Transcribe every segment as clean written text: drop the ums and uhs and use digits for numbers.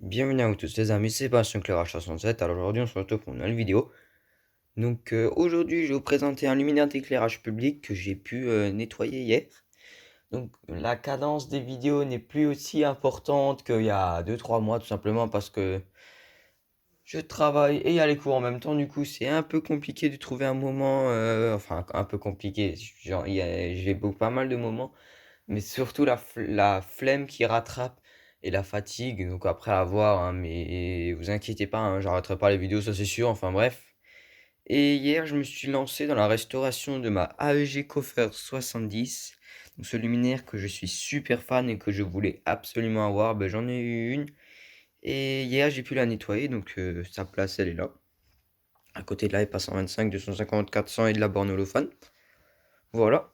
Bienvenue à vous tous les amis, c'est Bastien Clairage 67. Alors aujourd'hui on se retrouve pour une nouvelle vidéo. Aujourd'hui je vais vous présenter un luminaire d'éclairage public que j'ai pu nettoyer hier. Donc la cadence des vidéos n'est plus aussi importante qu'il y a 2 3 mois, tout simplement parce que je travaille et il y a les cours en même temps. Du coup c'est un peu compliqué de trouver un moment, enfin un peu compliqué, genre j'ai pas mal de moments, mais surtout la flemme qui rattrape et la fatigue. Donc après avoir, hein, mais vous inquiétez pas, hein, j'arrêterai pas les vidéos, ça c'est sûr. Enfin bref. Et hier, je me suis lancé dans la restauration de ma AEG Coffer 70. Donc ce luminaire que je suis super fan et que je voulais absolument avoir, ben, j'en ai eu une. Et hier, j'ai pu la nettoyer, donc sa place, elle est là. À côté de la EPA 125, 250, 400 et de la borne holophone. Voilà.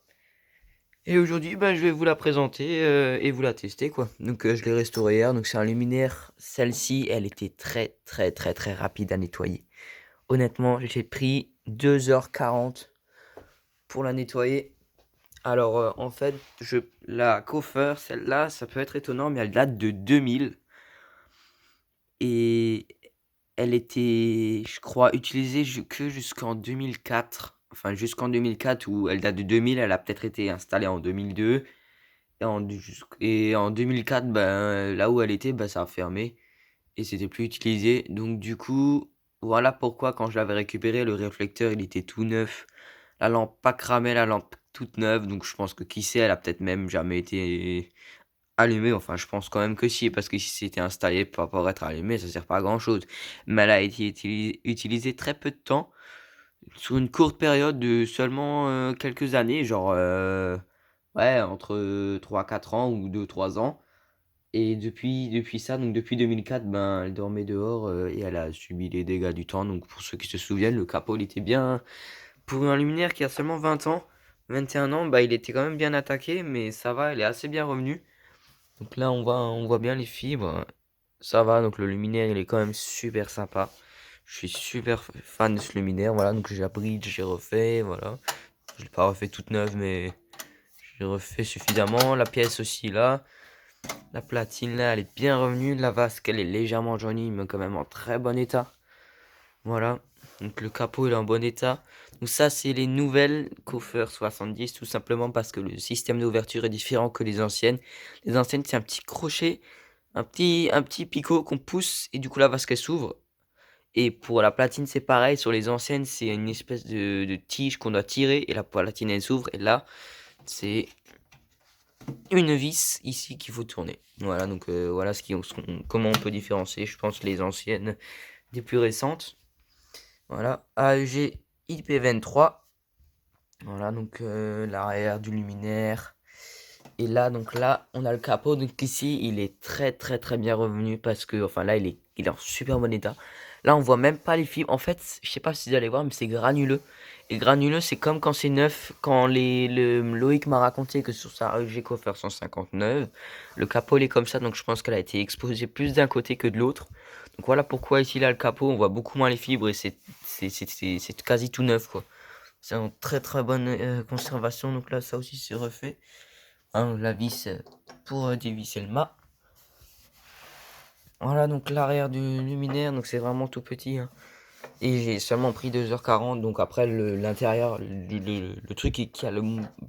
Et aujourd'hui, ben, je vais vous la présenter et vous la tester, quoi. Donc je l'ai restaurée hier, donc c'est un luminaire. Celle-ci, elle était très très très très rapide à nettoyer. Honnêtement, j'ai pris 2h40 pour la nettoyer. Alors en fait, la Coffer, celle-là, ça peut être étonnant, mais elle date de 2000. Et elle était, je crois, utilisée que jusqu'en 2004. Enfin, jusqu'en 2004, où elle date de 2000, elle a peut-être été installée en 2002. Et en 2004, ben, là où elle était, ben, ça a fermé et c'était plus utilisé. Donc du coup, voilà pourquoi quand je l'avais récupéré, le réflecteur, il était tout neuf. La lampe pas cramée, la lampe toute neuve. Donc je pense que qui sait, elle a peut-être même jamais été allumée. Enfin, je pense quand même que si, parce que si c'était installé pour être allumé, ça sert pas à grand-chose. Mais elle a été utilisée très peu de temps, sur une courte période de seulement quelques années, genre ouais, entre 3 4 ans ou 2 3 ans. Et depuis ça, donc depuis 2004, ben, elle dormait dehors et elle a subi les dégâts du temps. Donc pour ceux qui se souviennent, le capot, il était bien. Pour un luminaire qui a seulement 20 ans, 21 ans, bah, il était quand même bien attaqué, mais ça va, elle est assez bien revenue. Donc là, on voit bien les fibres. Ça va, donc le luminaire, il est quand même super sympa. Je suis super fan de ce luminaire, voilà. Donc j'ai appris, j'ai refait, voilà. Je l'ai pas refait toute neuve, mais j'ai refait suffisamment. La pièce aussi, là. La platine là, elle est bien revenue. La vasque, elle est légèrement jaunie, mais quand même en très bon état. Voilà. Donc le capot, il est en bon état. Donc ça, c'est les nouvelles Coffer 70, tout simplement parce que le système d'ouverture est différent que les anciennes. Les anciennes, c'est un petit crochet, un petit picot qu'on pousse et du coup la vasque elle s'ouvre. Et pour la platine, c'est pareil. Sur les anciennes, c'est une espèce de tige qu'on doit tirer et la platine elle s'ouvre. Et là, c'est une vis ici qu'il faut tourner. Voilà, donc voilà comment on peut différencier, je pense, les anciennes des plus récentes. Voilà, AEG IP23. Voilà, donc l'arrière du luminaire. Et là, donc là, on a le capot. Donc ici, il est très très très bien revenu parce que, enfin là, il est en super bon état. Là, on voit même pas les fibres. En fait, je sais pas si vous allez voir, mais c'est granuleux. Et granuleux, c'est comme quand c'est neuf. Quand Loïc m'a raconté que sur sa RG Coffer 159, le capot il est comme ça. Donc je pense qu'elle a été exposée plus d'un côté que de l'autre. Donc voilà pourquoi ici, là, le capot, on voit beaucoup moins les fibres et c'est quasi tout neuf, quoi. C'est en très très bonne conservation. Donc là, ça aussi, c'est refait. Hein, la vis pour dévisser le mât. Voilà donc l'arrière du luminaire, donc c'est vraiment tout petit, hein. Et j'ai seulement pris 2h40, donc après l'intérieur, le truc qui a le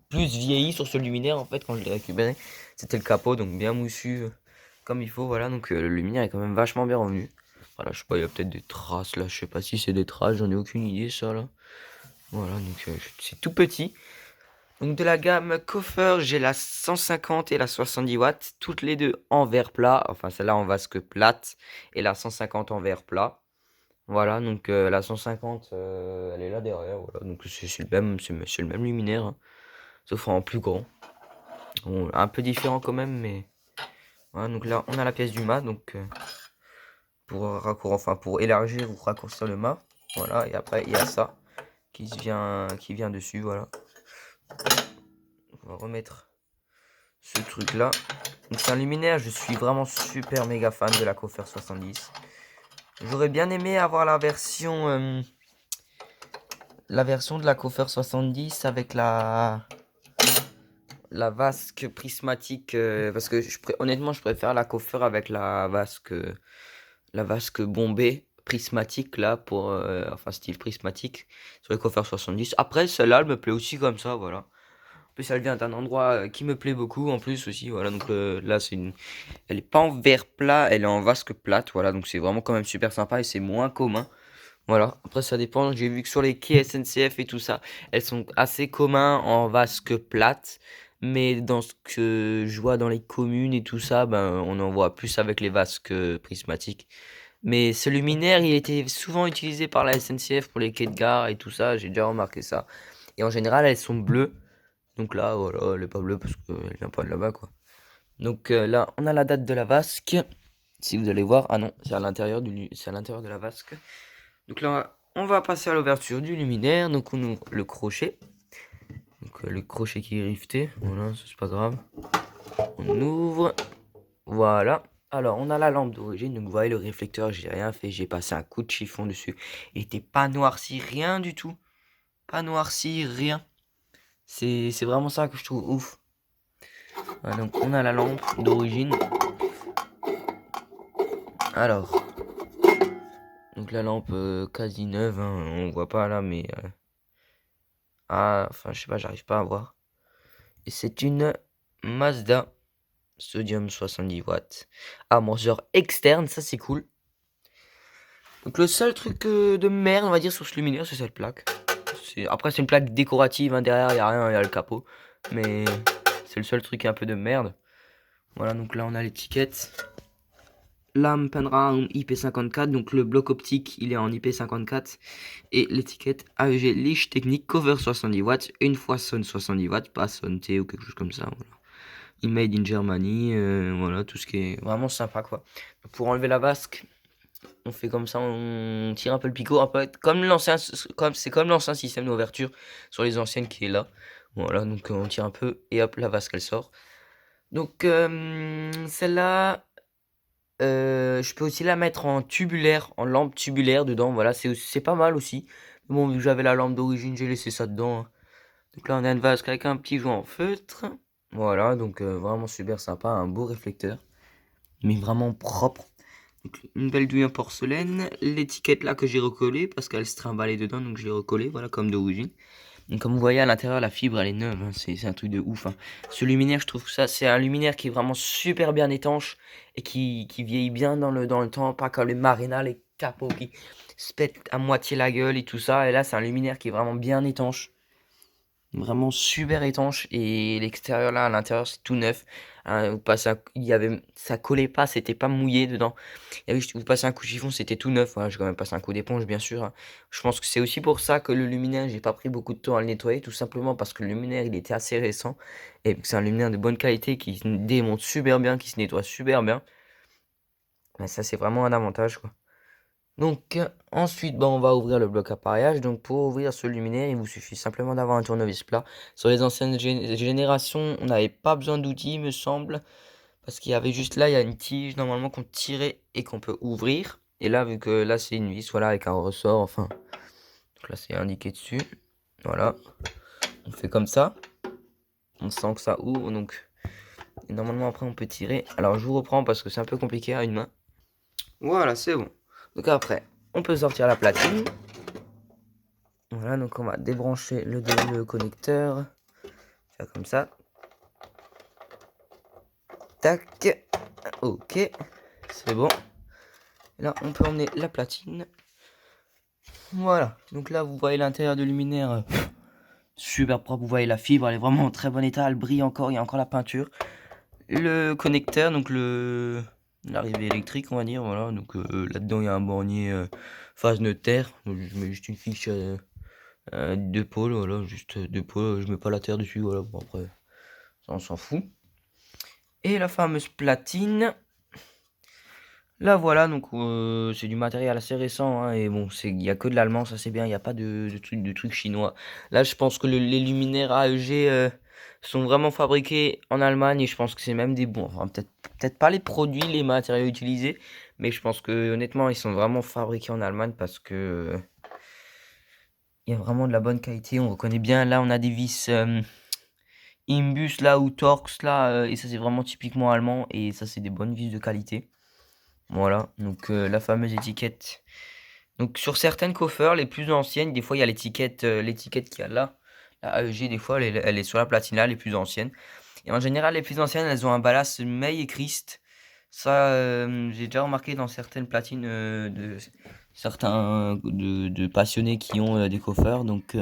plus vieilli sur ce luminaire en fait quand je l'ai récupéré, c'était le capot, donc bien moussu comme il faut, voilà, donc le luminaire est quand même vachement bien revenu. Voilà, je sais pas, il y a peut-être des traces là, je sais pas si c'est des traces, j'en ai aucune idée ça là. Voilà, donc c'est tout petit. Donc de la gamme Coffer, j'ai la 150 et la 70 watts, toutes les deux en verre plat, enfin celle-là en vasque plate et la 150 en verre plat. Voilà, donc la 150, elle est là derrière, voilà, donc c'est le même luminaire, hein, sauf en plus grand. Bon, un peu différent quand même, mais voilà, donc là on a la pièce du mât, donc pour élargir ou raccourcir le mât, voilà, et après il y a ça qui vient dessus, voilà. On va remettre ce truc là. Donc c'est un luminaire, je suis vraiment super méga fan de la Coffer 70. J'aurais bien aimé avoir la version de la Coffer 70 avec la vasque prismatique, parce que honnêtement, je préfère la coiffeur avec la vasque bombée prismatique là pour, enfin style prismatique sur les coiffeurs 70. Après, celle-là, elle me plaît aussi comme ça, voilà. En plus, elle vient d'un endroit qui me plaît beaucoup en plus aussi, voilà. Donc là, elle est pas en verre plat, elle est en vasque plate, voilà. Donc c'est vraiment quand même super sympa et c'est moins commun. Voilà, après ça dépend, j'ai vu que sur les quais SNCF et tout ça, elles sont assez communs en vasque plate, mais dans ce que je vois dans les communes et tout ça, ben on en voit plus avec les vasques prismatiques. Mais ce luminaire, il était souvent utilisé par la SNCF pour les quais de gare et tout ça, j'ai déjà remarqué ça. Et en général, elles sont bleues, donc là, voilà, elle est pas bleue parce qu'elle vient pas de là-bas, quoi. Donc là, on a la date de la vasque, si vous allez voir, ah non, c'est à l'intérieur de la vasque. Donc là, on va passer à l'ouverture du luminaire. Donc on ouvre le crochet. Donc le crochet qui est rifté. Voilà, ça c'est pas grave. On ouvre. Voilà. Alors on a la lampe d'origine. Donc vous voyez le réflecteur, j'ai rien fait. J'ai passé un coup de chiffon dessus. Il était pas noirci, rien du tout. Pas noirci, rien. C'est vraiment ça que je trouve ouf. Voilà, donc on a la lampe d'origine. Alors. Donc la lampe quasi neuve. Hein, on voit pas là, mais... ah, enfin je sais pas, j'arrive pas à voir. Et c'est une Mazda sodium 70 watts. Amortisseur externe, ça c'est cool. Donc le seul truc de merde, on va dire, sur ce luminaire, c'est cette plaque. Après, c'est une plaque décorative, hein, derrière, il n'y a rien, il y a le capot. Mais c'est le seul truc un peu de merde. Voilà, donc là, on a l'étiquette. Lame Penround IP54, donc le bloc optique, il est en IP54. Et l'étiquette AEG Lich Technique Cover 70 watts, une fois Son 70 watts, pas Son T ou quelque chose comme ça, voilà. Made in Germany, voilà, tout ce qui est vraiment sympa, quoi. Pour enlever la vasque, on fait comme ça, on tire un peu le picot, un peu c'est comme l'ancien système d'ouverture sur les anciennes qui est là. Voilà, donc on tire un peu et hop, la vasque elle sort. Donc celle-là, je peux aussi la mettre en tubulaire, en lampe tubulaire dedans. Voilà, c'est pas mal aussi. Bon, vu que j'avais la lampe d'origine, j'ai laissé ça dedans, hein. Donc là, on a une vasque avec un petit joint en feutre. Voilà, donc vraiment super sympa, un beau réflecteur, mais vraiment propre. Donc, une belle douille en porcelaine, l'étiquette là que j'ai recollée parce qu'elle se trimballait dedans, donc je l'ai recollée, voilà, comme d'origine. Donc comme vous voyez à l'intérieur, la fibre elle est neuve, hein, c'est un truc de ouf, hein. Ce luminaire, je trouve que ça, c'est un luminaire qui est vraiment super bien étanche et qui vieillit bien dans le temps, pas comme les Marina, les capots qui se pètent à moitié la gueule et tout ça. Et là, c'est un luminaire qui est vraiment bien étanche. Vraiment super étanche et l'extérieur là à l'intérieur c'est tout neuf. Hein, ça collait pas, c'était pas mouillé dedans. Et oui, vous passez un coup de chiffon, c'était tout neuf. Voilà, j'ai quand même passé un coup d'éponge bien sûr, hein. Je pense que c'est aussi pour ça que le luminaire, j'ai pas pris beaucoup de temps à le nettoyer, tout simplement parce que le luminaire il était assez récent et que c'est un luminaire de bonne qualité qui se démonte super bien, qui se nettoie super bien. Mais ça c'est vraiment un avantage, quoi. Donc ensuite, on va ouvrir le bloc appareillage. Donc pour ouvrir ce luminaire, il vous suffit simplement d'avoir un tournevis plat. Sur les anciennes générations, on n'avait pas besoin d'outils, il me semble, parce qu'il y avait juste là, il y a une tige normalement qu'on tirait et qu'on peut ouvrir. Et là, vu que là c'est une vis, voilà, avec un ressort, enfin, donc là c'est indiqué dessus. Voilà, on fait comme ça. On sent que ça ouvre, donc et normalement après on peut tirer. Alors je vous reprends parce que c'est un peu compliqué à une main. Voilà, c'est bon. Donc après, on peut sortir la platine. Voilà, donc on va débrancher le connecteur. Faire comme ça. Tac. Ok. C'est bon. Et là, on peut emmener la platine. Voilà. Donc là, vous voyez l'intérieur du luminaire. Super propre. Vous voyez la fibre, elle est vraiment en très bon état. Elle brille encore. Il y a encore la peinture. Le connecteur, donc l'arrivée électrique, on va dire. Voilà. Donc là-dedans, il y a un bornier phase neutre. Donc, je mets juste une fiche deux pôles. Voilà. Juste deux pôles. Je mets pas la terre dessus. Voilà. Bon, après, ça, on s'en fout. Et la fameuse platine. Là voilà, donc c'est du matériel assez récent, hein, et bon, il n'y a que de l'allemand, ça c'est bien, il n'y a pas de trucs chinois. Là je pense que les luminaires AEG sont vraiment fabriqués en Allemagne et je pense que c'est même des bons. Enfin peut-être pas les produits, les matériaux utilisés, mais je pense que honnêtement ils sont vraiment fabriqués en Allemagne parce que il y a vraiment de la bonne qualité, on reconnaît bien. Là on a des vis Imbus là ou Torx là, et ça c'est vraiment typiquement allemand et ça c'est des bonnes vis de qualité. Voilà, donc la fameuse étiquette. Donc sur certaines coffeurs, les plus anciennes, des fois il y a l'étiquette qu'il y a là. La AEG, des fois elle est sur la platine là, les plus anciennes. Et en général, les plus anciennes, elles ont un ballast May et Christ. Ça, j'ai déjà remarqué dans certaines platines de certains de passionnés qui ont des coffeurs. Donc,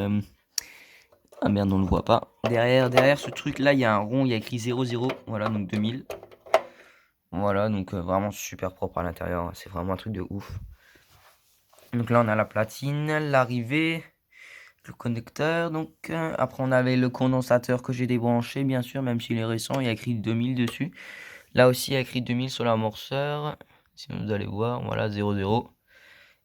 ah merde, on le voit pas. Derrière ce truc là, il y a un rond, il y a écrit 00. Voilà, donc 2000. Voilà, donc vraiment super propre à l'intérieur. C'est vraiment un truc de ouf. Donc là, on a la platine, l'arrivée, le connecteur. Donc après, on avait le condensateur que j'ai débranché, bien sûr, même s'il est récent. Il y a écrit 2000 dessus. Là aussi, il y a écrit 2000 sur l'amorceur. Si vous allez voir, voilà, 00.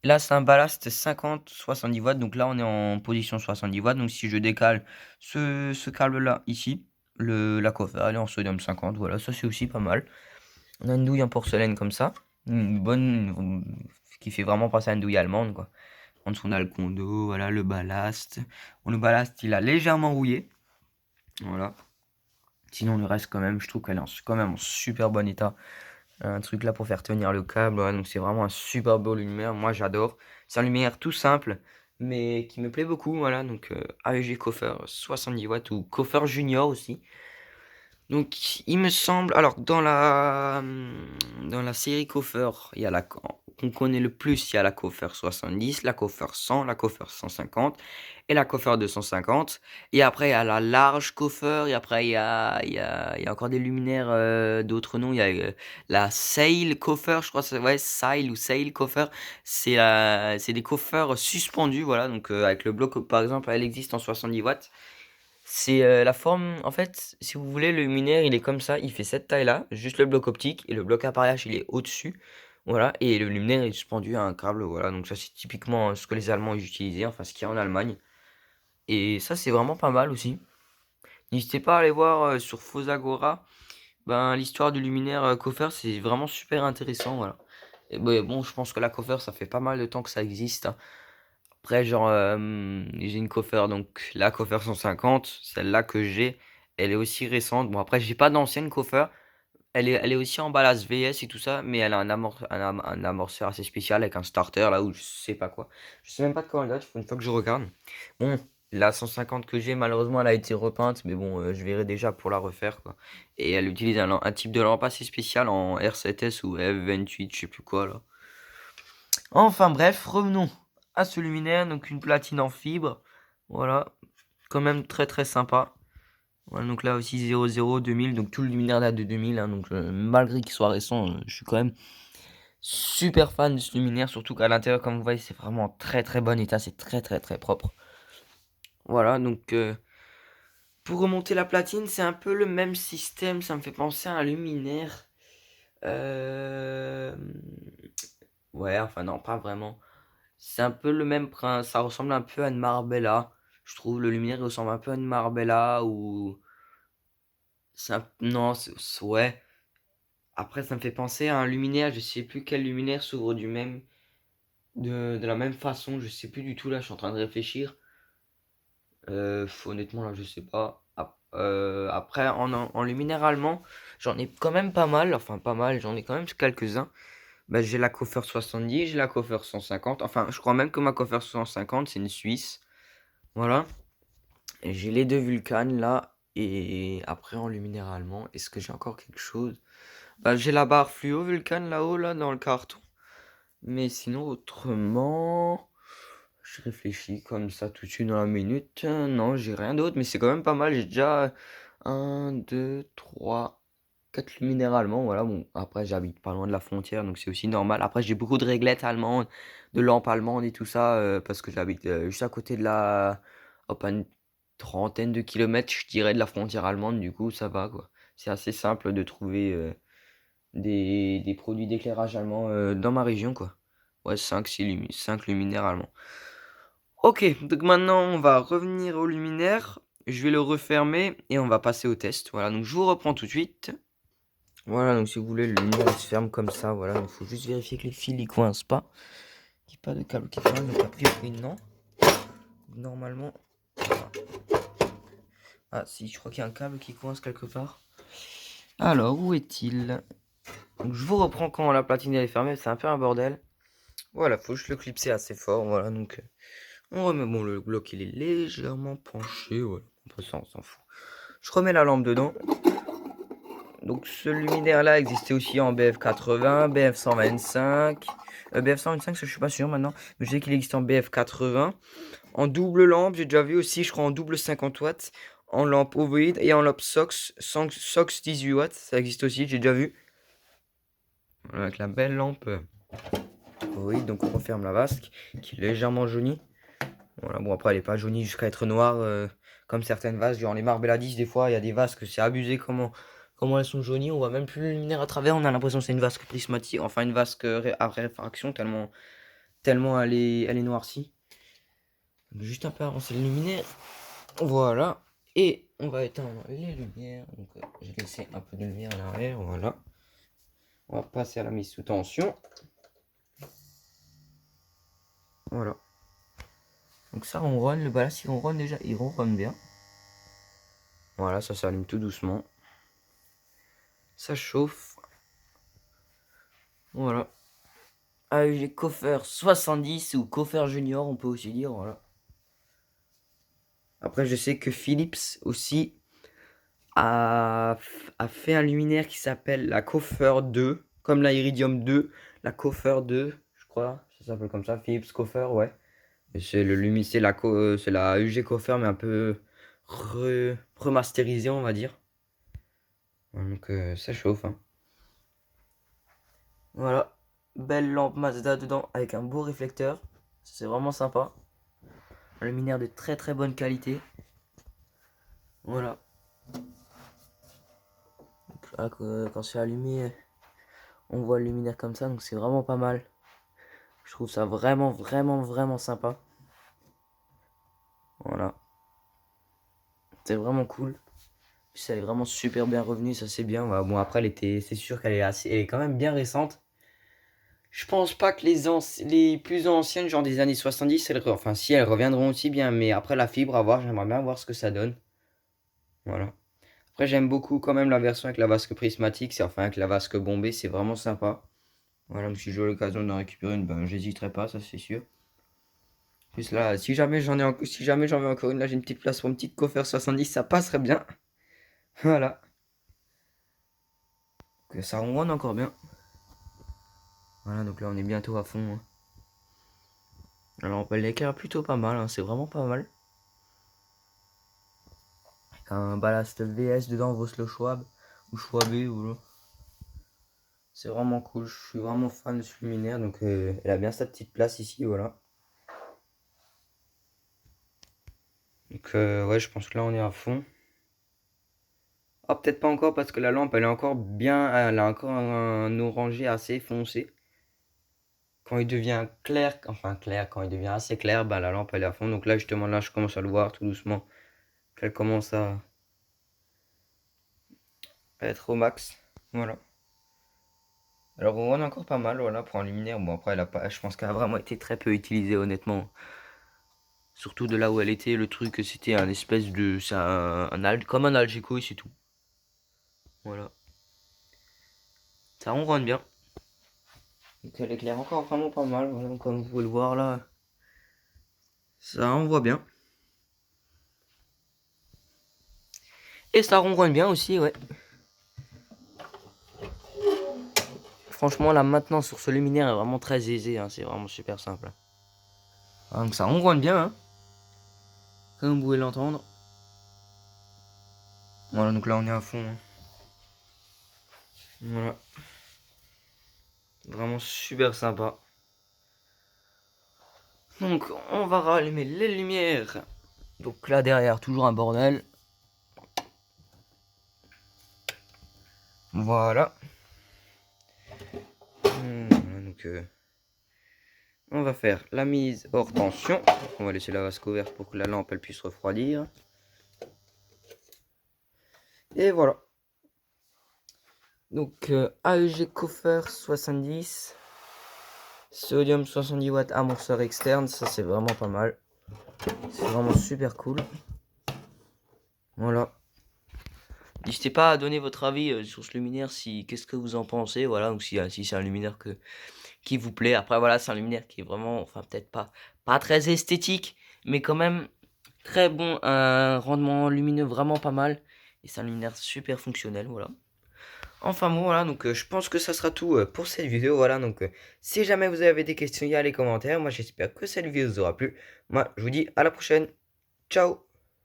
Et là, c'est un ballast 50-70 watts. Donc là, on est en position 70 watts. Donc si je décale ce câble-là, ici, la coffre, elle est en sodium 50. Voilà, ça c'est aussi pas mal. On a une douille en porcelaine comme ça. Une bonne, qui fait vraiment penser à une douille allemande, quoi. En dessous, on a le condo, voilà, le ballast. Bon, le ballast, il a légèrement rouillé. Voilà. Sinon, le reste, quand même, je trouve qu'elle est quand même en super bon état. Un truc là pour faire tenir le câble. Ouais, donc, c'est vraiment un super beau luminaire. Moi, j'adore. C'est un luminaire tout simple, mais qui me plaît beaucoup. Voilà. Donc, AEG Coffer 70 watts ou Coffer Junior aussi. Donc, il me semble. Alors, dans la série Coffer, il y a qu'on connaît le plus, il y a la Coffer 70, la Coffer 100, la Coffer 150 et la Coffer 250. Et après, il y a la large Coffer. Et après, il y a encore des luminaires d'autres noms. Il y a la Sail Coffer, je crois. Ouais, Sail ou Sail Coffer. C'est des coffers suspendus. Voilà. Donc, avec le bloc, par exemple, elle existe en 70 watts. C'est la forme, en fait, si vous voulez, le luminaire, il est comme ça, il fait cette taille-là, juste le bloc optique, et le bloc appareillage, il est au-dessus, voilà, et le luminaire est suspendu à un câble, voilà, donc ça c'est typiquement ce que les Allemands utilisaient, enfin ce qu'il y a en Allemagne, et ça c'est vraiment pas mal aussi. N'hésitez pas à aller voir sur Fosagora, ben, l'histoire du luminaire Coffer, c'est vraiment super intéressant, voilà. Et, bon, je pense que la Coffer, ça fait pas mal de temps que ça existe, hein. Après, genre, j'ai une coffre, donc la coffre 150, celle-là que j'ai, elle est aussi récente. Bon, après, j'ai pas d'ancienne coffre. Elle est aussi en ballast VS et tout ça, mais elle a un amorceur assez spécial avec un starter là où je sais pas quoi. Je sais même pas de quoi elle date, il faut une fois que je regarde. Bon, la 150 que j'ai, malheureusement, elle a été repeinte, mais bon, je verrai déjà pour la refaire, quoi. Et elle utilise un type de lampe assez spécial en R7S ou F28, je sais plus quoi là. Enfin bref, revenons à ce luminaire, donc une platine en fibre, voilà, quand même très très sympa. Voilà, donc là aussi 00 2000, donc tout le luminaire date de 2000, hein, donc malgré qu'il soit récent, je suis quand même super fan de ce luminaire, surtout qu'à l'intérieur, comme vous voyez, c'est vraiment en très très bon état, c'est très très très propre. Voilà, donc pour remonter la platine, c'est un peu le même système, ça me fait penser à un luminaire. Euh... Ouais, enfin non, pas vraiment. C'est un peu le même principe, ça ressemble un peu à une Marbella. Je trouve le luminaire il ressemble un peu à une Marbella ou non, ouais. Après ça me fait penser à un luminaire, je sais plus quel luminaire s'ouvre de la même façon, je sais plus du tout là, je suis en train de réfléchir. Honnêtement là, je sais pas. Après en luminaire allemand, j'en ai quand même pas mal, enfin pas mal, j'en ai quand même quelques-uns. Bah, j'ai la Coffre 70, j'ai la Coffre 150. Enfin, je crois même que ma Coffre 150, c'est une Suisse. Voilà. Et j'ai les deux Vulcanes là. Et après, en luminaire allemand, est-ce que j'ai encore quelque chose? Bah, j'ai la barre fluo Vulcan là-haut, là, dans le carton. Mais sinon, autrement, je réfléchis comme ça tout de suite dans la minute. Non, j'ai rien d'autre, mais c'est quand même pas mal. J'ai déjà un 2 3 4 luminaires allemands. Voilà, bon, après, j'habite pas loin de la frontière, donc c'est aussi normal. Après, j'ai beaucoup de réglettes allemandes, de lampes allemandes et tout ça, parce que j'habite juste à côté de hop, à une trentaine de kilomètres, je dirais, de la frontière allemande. Du coup, ça va, quoi. C'est assez simple de trouver des produits d'éclairage allemand dans ma région, quoi. Ouais, 5 luminaires allemands. Ok, donc maintenant on va revenir au luminaire. Je vais le refermer et on va passer au test. Voilà, donc je vous reprends tout de suite. Voilà, donc si vous voulez, le luminaire il se ferme comme ça. Voilà, il faut juste vérifier que les fils ils coincent pas. Qu'il n'y ait pas de câble qui ferme, donc a priori non. Normalement, voilà. Ah si, je crois qu'il y a un câble qui coince quelque part. Alors, où est-il? Donc, je vous reprends quand la platine est fermée, c'est un peu un bordel. Voilà, faut juste le clipser assez fort, voilà, donc on remet, bon, le bloc il est légèrement penché, voilà, ça on s'en fout. Je remets la lampe dedans. Donc ce luminaire là existait aussi en BF80, BF125, BF125 je suis pas sûr maintenant, mais je sais qu'il existe en BF80. En double lampe, j'ai déjà vu aussi, je crois en double 50 watts, en lampe ovoïde et en lampe SOX 18 watts, ça existe aussi, j'ai déjà vu. Voilà, avec la belle lampe ovoïde, donc on referme la vasque, qui est légèrement jaunie. Voilà, bon après elle est pas jaunie jusqu'à être noire, comme certaines vasques, genre les Marbelladis, des fois il y a des vasques, c'est abusé comment elles sont jaunies, on voit même plus le luminaire à travers, on a l'impression que c'est une vasque prismatique, enfin une vasque à réfraction, tellement elle est noircie. Donc, juste un peu avancer le luminaire, voilà, et on va éteindre les lumières, donc j'ai laissé un peu de lumière à l'arrière, voilà. On va passer à la mise sous tension. Voilà. Donc ça ronronne, le ballast il ronronne déjà, il ronronne bien. Voilà, ça s'allume tout doucement. Ça chauffe. Voilà. AEG Coffer 70 ou Coffer Junior, on peut aussi dire, voilà. Après, je sais que Philips aussi a fait un luminaire qui s'appelle la Coffer 2, comme la Iridium 2, la Coffer 2, je crois, ça s'appelle comme ça, Philips Coffer, ouais. C'est le luminaire, c'est la AEG Coffer, mais un peu remasterisé, on va dire. Donc ça chauffe, hein. Voilà, belle lampe Mazda dedans avec un beau réflecteur, c'est vraiment sympa. Un luminaire de très très bonne qualité. Voilà. Donc là, quand c'est allumé, on voit le luminaire comme ça, donc c'est vraiment pas mal. Je trouve ça vraiment vraiment vraiment sympa. Voilà. C'est vraiment cool. Puis elle est vraiment super bien revenue, ça c'est bien. Voilà. Bon après c'est sûr elle est quand même bien récente. Je pense pas que les plus anciennes, genre des années 70, enfin si elles reviendront aussi bien, mais après la fibre à voir, j'aimerais bien voir ce que ça donne. Voilà. Après j'aime beaucoup quand même la version avec la vasque prismatique, c'est enfin avec la vasque bombée, c'est vraiment sympa. Voilà, si j'ai l'occasion d'en récupérer une, ben j'hésiterai pas, ça c'est sûr. Plus là, si jamais j'en veux encore une, là j'ai une petite place pour une petite coffre 70, ça passerait bien. Voilà. Que ça ronronne encore bien. Voilà, donc là on est bientôt à fond, hein. Alors on peut l'éclaire plutôt pas mal, hein, c'est vraiment pas mal. Avec un ballast VS dedans, Voslo Schwab ou Schwabé ou c'est vraiment cool, je suis vraiment fan de ce luminaire, donc elle a bien sa petite place ici, voilà. Donc ouais, je pense que là on est à fond. Ah, peut-être pas encore parce que la lampe elle est encore bien, elle a encore un orangé assez foncé. Quand il devient clair, enfin clair, quand il devient assez clair, bah la lampe elle est à fond. Donc là justement là je commence à le voir tout doucement qu'elle commence à être au max. Voilà. Alors on a encore pas mal, voilà, pour un luminaire. Bon après elle a pas, je pense qu'elle a vraiment été très peu utilisée honnêtement. Surtout de là où elle était, le truc c'était un espèce de, c'est comme un Algeco et c'est tout. Voilà. Ça ronronne bien. Donc elle éclaire encore vraiment pas mal, voilà, comme vous pouvez le voir là. Ça envoie bien. Et ça ronronne bien aussi, ouais. Franchement, la maintenance sur ce luminaire est vraiment très aisée, hein, c'est vraiment super simple. Ah, donc ça ronronne bien, hein, comme vous pouvez l'entendre. Voilà, donc là on est à fond, hein. Voilà. Vraiment super sympa. Donc on va rallumer les lumières. Donc là derrière, toujours un bordel. Voilà. Voilà, donc on va faire la mise hors tension. On va laisser la vasque ouverte pour que la lampe elle puisse refroidir. Et voilà. Donc AEG Coffer 70. Sodium 70 watts amorceur externe, ça c'est vraiment pas mal. C'est vraiment super cool. Voilà. N'hésitez pas à donner votre avis, sur ce luminaire, si qu'est-ce que vous en pensez, voilà, donc si c'est un luminaire qui vous plaît. Après voilà, c'est un luminaire qui est vraiment, enfin peut-être pas très esthétique, mais quand même très bon, un rendement lumineux vraiment pas mal et c'est un luminaire super fonctionnel, voilà. Enfin bon, voilà, donc je pense que ça sera tout, pour cette vidéo, voilà, donc si jamais vous avez des questions, il y a les commentaires. Moi, j'espère que cette vidéo vous aura plu. Moi, je vous dis à la prochaine. Ciao!